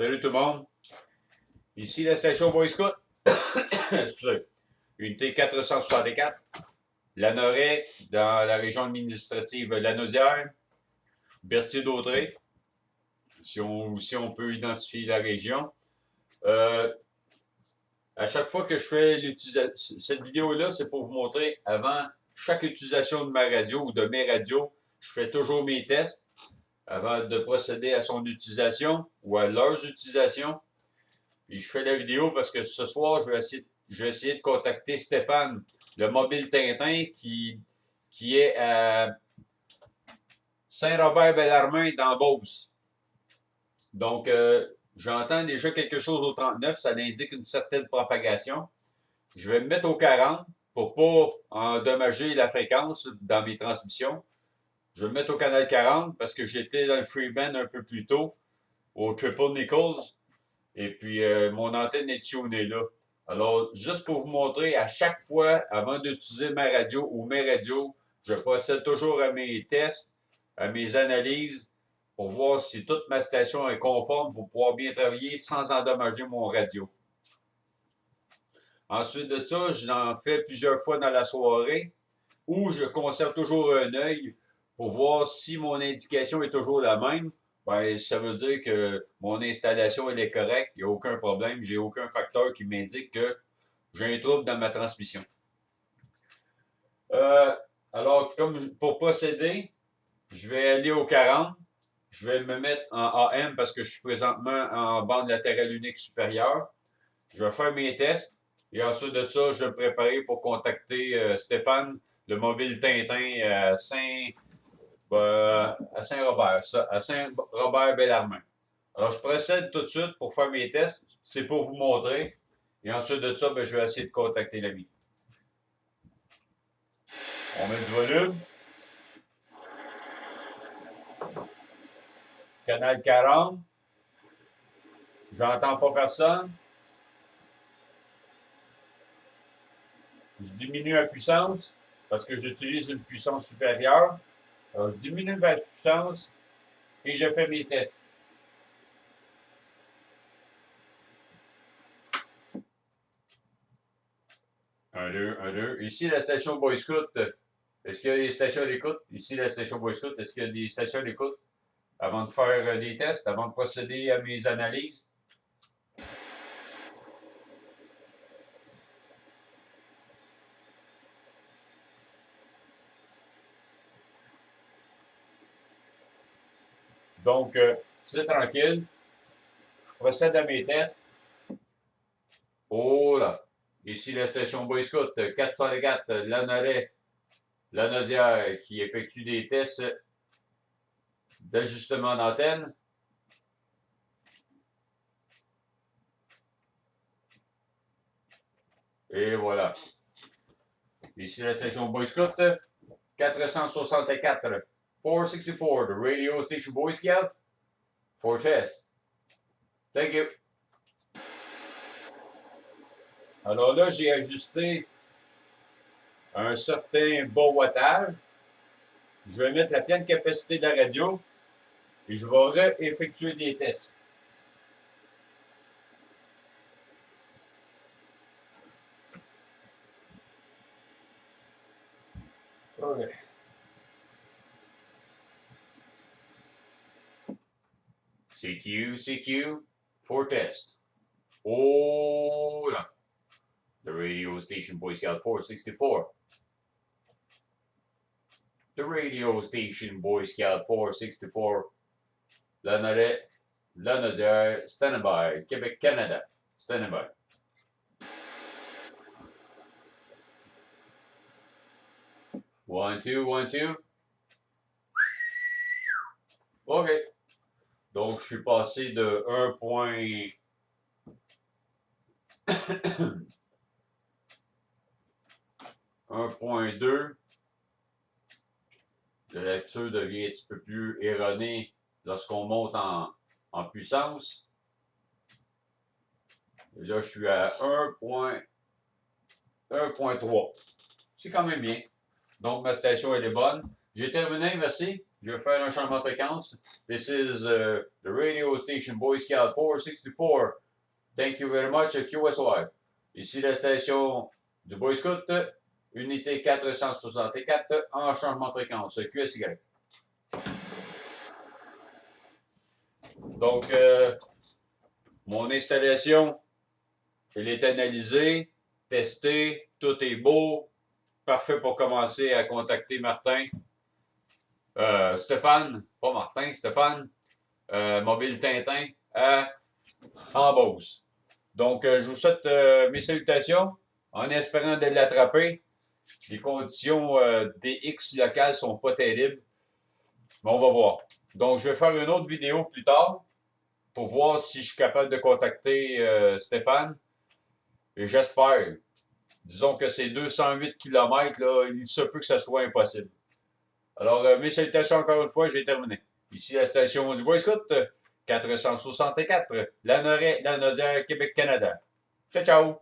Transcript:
Salut tout le monde. Ici la station Boy Scout. Excusez. Unité 464. Lanoret, dans la région administrative Lanaudière. Berthier-Dautré, si on peut identifier la région. À chaque fois que je fais cette vidéo-là, c'est pour vous montrer, avant chaque utilisation de ma radio ou de mes radios, je fais toujours mes tests avant de procéder à son utilisation ou à leurs utilisations. Puis je fais la vidéo parce que ce soir, je vais essayer de contacter Stéphane, le mobile Tintin, qui est à Saint-Robert-Bellarmine dans Beauce. Donc, j'entends déjà quelque chose au 39, ça indique une certaine propagation. Je vais me mettre au 40 pour ne pas endommager la fréquence dans mes transmissions. Je vais me mettre au canal 40 parce que j'étais dans le freeband un peu plus tôt, au Triple Nichols. Et puis, mon antenne est tunée là. Alors, juste pour vous montrer, à chaque fois, avant d'utiliser ma radio ou mes radios, je procède toujours à mes tests, à mes analyses, pour voir si toute ma station est conforme pour pouvoir bien travailler sans endommager mon radio. Ensuite de ça, j'en fais plusieurs fois dans la soirée, où je conserve toujours un œil pour voir si mon indication est toujours la même. Ben, ça veut dire que mon installation elle est correcte, il n'y a aucun problème, j'ai aucun facteur qui m'indique que j'ai un trouble dans ma transmission. Alors, pour procéder, je vais aller au 40, je vais me mettre en AM parce que je suis présentement en bande latérale unique supérieure. Je vais faire mes tests et ensuite de ça, je vais me préparer pour contacter Stéphane, le mobile Tintin à Saint-Robert, à Saint-Robert-Bellarmine. Alors, je procède tout de suite pour faire mes tests. C'est pour vous montrer. Et ensuite de ça, ben, je vais essayer de contacter l'ami. On met du volume. Canal 40. J'entends pas personne. Je diminue la puissance parce que j'utilise une puissance supérieure. Alors, je diminue la puissance et je fais mes tests. Un, deux, un, deux. Ici, la station Boy Scout. Est-ce qu'il y a des stations d'écoute? Ici, la station Boy Scout. Est-ce qu'il y a des stations d'écoute avant de faire des tests, avant de procéder à mes analyses? Donc, c'est tranquille. Je procède à mes tests. Oh là! Ici, la station Boy Scout 404, Lanoret, Lanaudière, qui effectue des tests d'ajustement d'antenne. Et voilà. Ici, la station Boy Scout 464, 464, the radio station Boy Scout, for test. Thank you. Alors là, j'ai ajusté un certain bas wattage. Je vais mettre la pleine capacité de la radio et je vais réeffectuer des tests. Okay. CQ, for test. Oh là. The radio station Boy Scout 464. The radio station Boy Scout 464. Lanoret, Lanaudière, standing by. Quebec, Canada, standing by. One, two, one, two. OK. Donc, je suis passé de 1.2. La lecture devient un petit peu plus erronée lorsqu'on monte en puissance. Et là, je suis à 1.3. C'est quand même bien. Donc, ma station, elle est bonne. J'ai terminé, merci. je vais faire un changement de fréquence. This is the radio station Boy Scout 464. Thank you very much, QSY. Ici la station du Boy Scout, unité 464 en changement de fréquence, QSY. Donc, mon installation, elle est analysée, testée, tout est beau, parfait pour commencer à contacter Martin. Stéphane, pas Martin, Stéphane, Mobile Tintin en Beauce. Donc, je vous souhaite mes salutations en espérant de l'attraper. Les conditions DX locales sont pas terribles, mais on va voir. Donc, je vais faire une autre vidéo plus tard pour voir si je suis capable de contacter Stéphane. Et j'espère. Disons que ces 208 km, là, il se peut que ça soit impossible. Alors, mes salutations encore une fois, j'ai terminé. Ici, la station du Boy Scout, 464, la Nodière, Québec, Canada. Ciao, ciao!